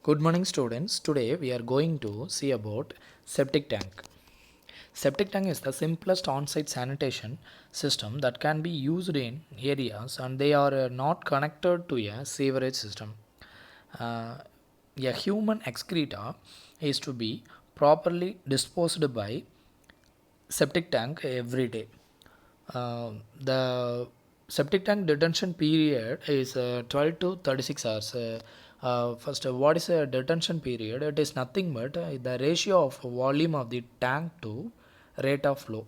Good morning students. Today we are going to see about septic tank. Septic tank is the simplest on-site sanitation system that can be used in areas and they are not connected to a sewerage system. Uh, a human excreta is to be properly disposed by septic tank every day. The septic tank detention period is 12 to 36 hours. First, what is a detention period? It is nothing but the ratio of volume of the tank to rate of flow.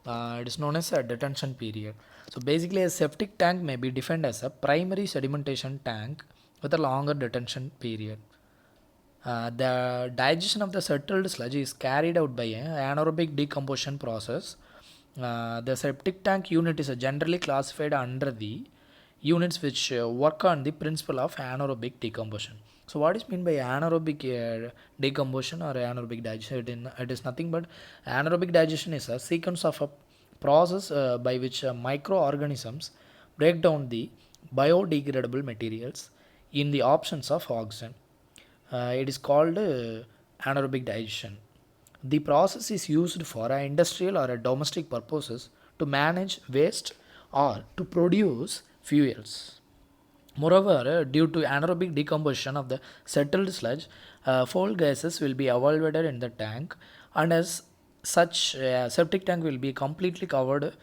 It is known as a detention period. So basically, a septic tank may be defined as a primary sedimentation tank with a longer detention period. The digestion of the settled sludge is carried out by an anaerobic decomposition process. The septic tank unit is generally classified under the units which work on the principle of anaerobic decomposition. So, what is meant by anaerobic decomposition or anaerobic digestion? It is nothing but anaerobic digestion is a sequence of a process by which microorganisms break down the biodegradable materials in the options of oxygen. It is called anaerobic digestion. The process is used for a industrial or a domestic purposes to manage waste or to produce fuels. Moreover, due to anaerobic decomposition of the settled sludge, foul gases will be evaporated in the tank, and as such, septic tank will be completely covered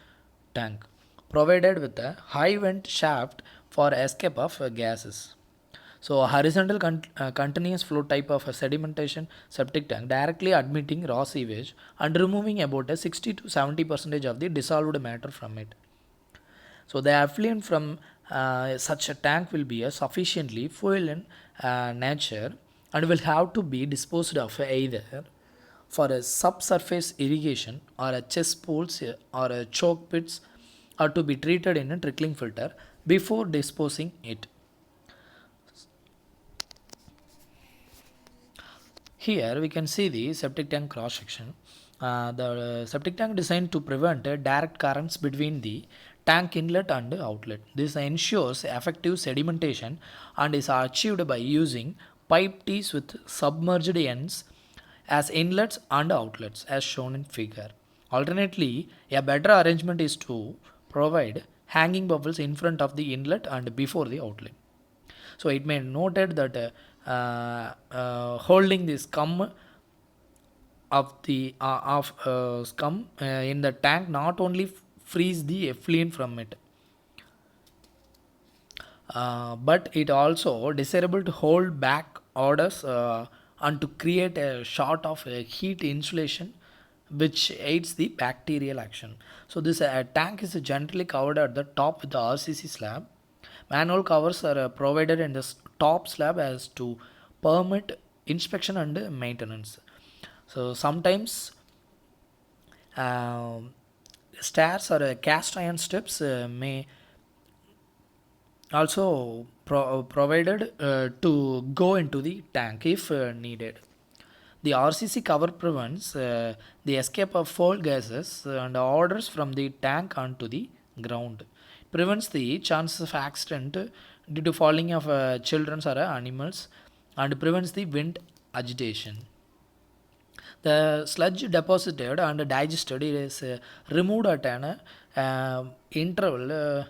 tank, provided with a high vent shaft for escape of gases. So, a horizontal continuous flow type of a sedimentation septic tank directly admitting raw sewage and removing about a 60 to 70 percentage of the dissolved matter from it. So, the effluent from such a tank will be sufficiently fuel in nature and will have to be disposed of either for a subsurface irrigation or a cesspools or a choke pits or to be treated in a trickling filter before disposing it. Here we can see the septic tank cross section. The septic tank designed to prevent direct currents between the tank inlet and outlet. This ensures effective sedimentation and is achieved by using pipe tees with submerged ends as inlets and outlets as shown in figure. Alternately, a better arrangement is to provide hanging bubbles in front of the inlet and before the outlet. So it may noted that holding the scum of the of scum in the tank not only frees the effluent from it, but it also desirable to hold back odors and to create a sort of a heat insulation which aids the bacterial action. So this tank is generally covered at the top with the RCC slab. Manual covers are provided in the top slab as to permit inspection and maintenance. So sometimes um stairs or cast iron steps may also provided to go into the tank if needed. The RCC cover prevents the escape of foul gases and odors from the tank onto the ground. Prevents the chances of accident due to falling of children or animals and prevents the wind agitation. The sludge deposited and digested is removed at an interval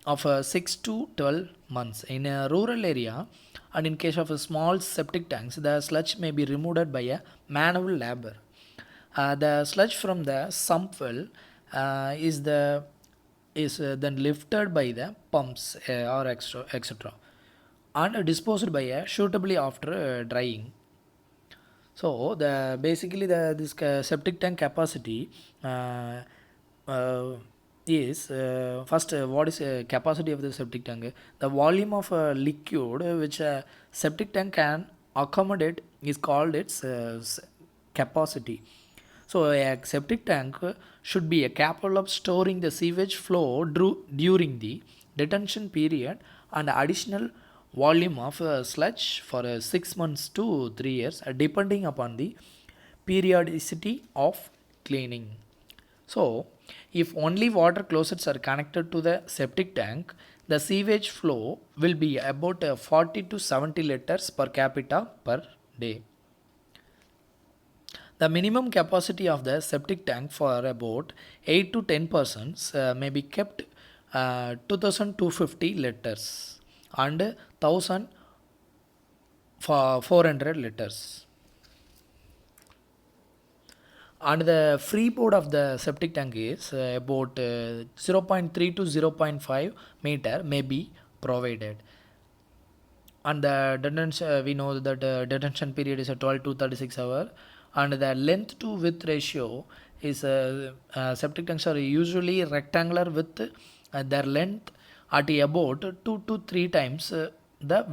of 6 to 12 months. In a rural area and in case of a small septic tanks, the sludge may be removed by a manual labor. The sludge from the sump well is then lifted by the pumps or extra etc and disposed by suitably after drying. So the basically the this septic tank capacity uh, is first what is capacity of the septic tank? The volume of liquid which a septic tank can accommodate is called its capacity. So a septic tank should be capable of storing the sewage flow during the detention period and additional volume of sludge for 6 months to 3 years depending upon the periodicity of cleaning. So if only water closets are connected to the septic tank, The sewage flow will be about 40 to 70 liters per capita per day. The minimum capacity of the septic tank for about 8 to 10 persons may be kept 2250 liters and 1400 liters. And the free board of the septic tank is about 0.3 to 0.5 meter may be provided. And the detention, we know that the detention period is a 12 to 36 hour, and the length to width ratio is septic tanks are usually rectangular with their length at about 2 to 3 times the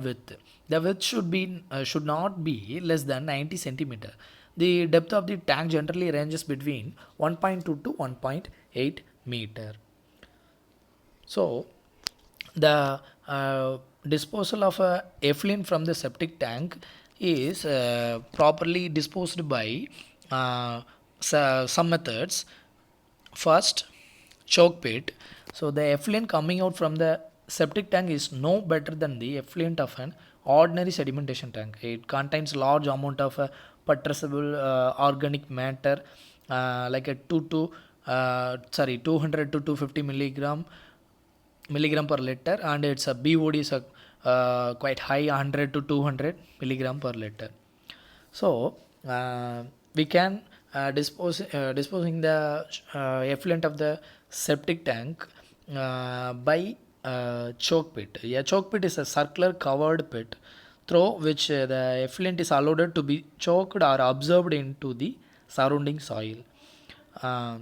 width. The width should not be less than 90 centimeter. The depth of the tank generally ranges between 1.2 to 1.8 meter. So the disposal of effluent from the septic tank is properly disposed by some methods. First, choke pit. So the effluent coming out from the septic tank is no better than the effluent of an ordinary sedimentation tank. It contains large amount of putrescible organic matter like a 200 to 250 milligram per liter, and its a BOD is quite high, 100 to 200 milligram per liter. So we can disposing the effluent of the septic tank by choke pit. A choke pit is a circular covered pit through which the effluent is allowed to be choked or absorbed into the surrounding soil. Uh,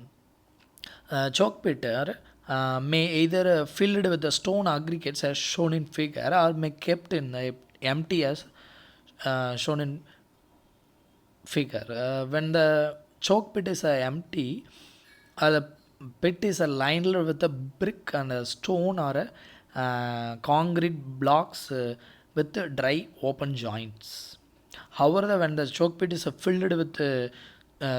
Choke pit may either filled with the stone aggregates as shown in figure, or may kept in empty as shown in figure. When the choke pit is empty, the pit is lined with a brick and a stone or a concrete blocks with dry open joints. However, when the choke pit is filled with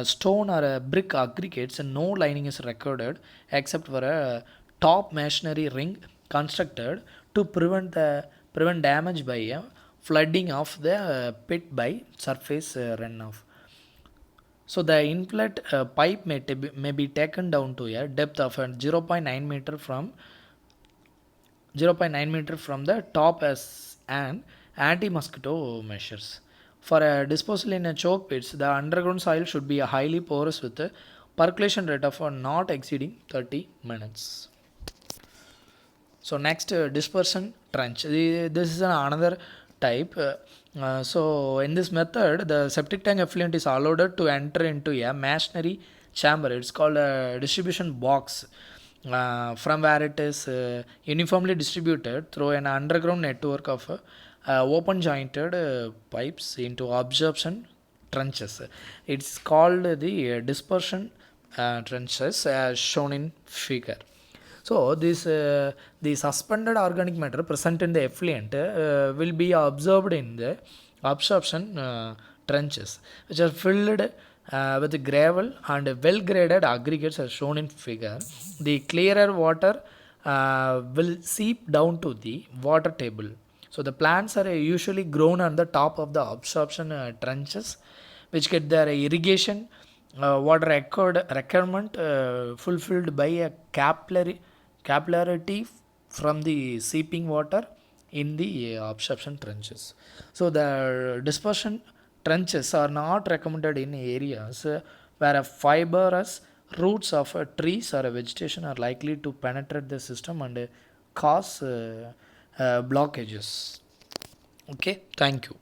stone or brick aggregates, no lining is recorded except for a top masonry ring constructed to prevent damage by flooding of the pit by surface runoff. So the inlet pipe may be taken down to a depth of 0.9 meter from 0.9 meter from the top as an anti-mosquito measures. For a disposal in a choke pits, the underground soil should be highly porous with a percolation rate of not exceeding 30 minutes. So next, dispersion trench. This is another type. So in this method, the septic tank effluent is allowed to enter into a masonry chamber. It's called a distribution box, from where it is uniformly distributed through an underground network of open jointed pipes into absorption trenches. It's called the dispersion trenches as shown in figure. So this the suspended organic matter present in the effluent will be absorbed in the absorption trenches, which are filled with gravel and well graded aggregates as shown in figure. The clearer water will seep down to the water table. So the plants are usually grown on the top of the absorption trenches, which get their irrigation water requirement fulfilled by a capillarity from the seeping water in the absorption trenches. So the dispersion trenches are not recommended in areas where a fibrous roots of trees or vegetation are likely to penetrate the system and cause blockages. Okay, thank you.